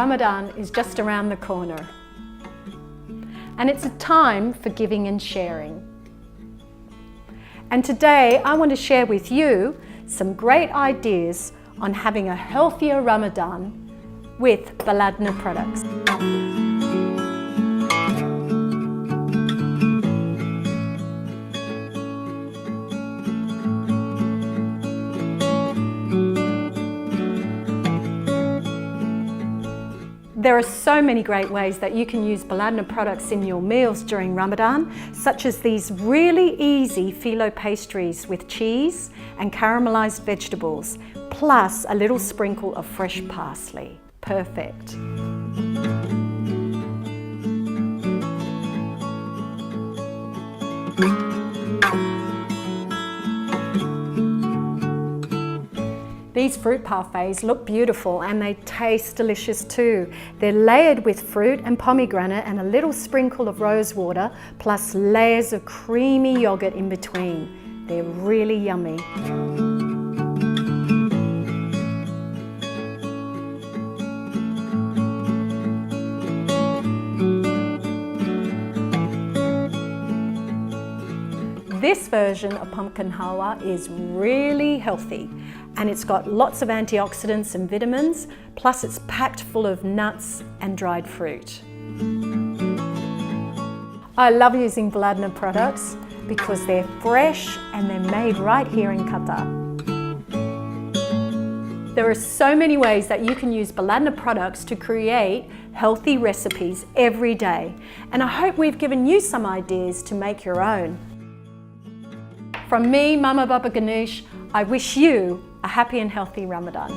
Ramadan is just around the corner. And it's a time for giving and sharing. And today I want to share with you some great ideas on having a healthier Ramadan with Baladna products. There are so many great ways that you can use Baladna products in your meals during Ramadan, such as these really easy phyllo pastries with cheese and caramelized vegetables, plus a little sprinkle of fresh parsley. Perfect. These fruit parfaits look beautiful and they taste delicious too. They're layered with fruit and pomegranate and a little sprinkle of rose water, plus layers of creamy yogurt in between. They're really yummy. This version of pumpkin halwa is really healthy, and it's got lots of antioxidants and vitamins, plus it's packed full of nuts and dried fruit. I love using Baladna products because they're fresh and they're made right here in Qatar. There are so many ways that you can use Baladna products to create healthy recipes every day, and I hope we've given you some ideas to make your own. From me, Mama Baba Ganoush, I wish you a happy and healthy Ramadan.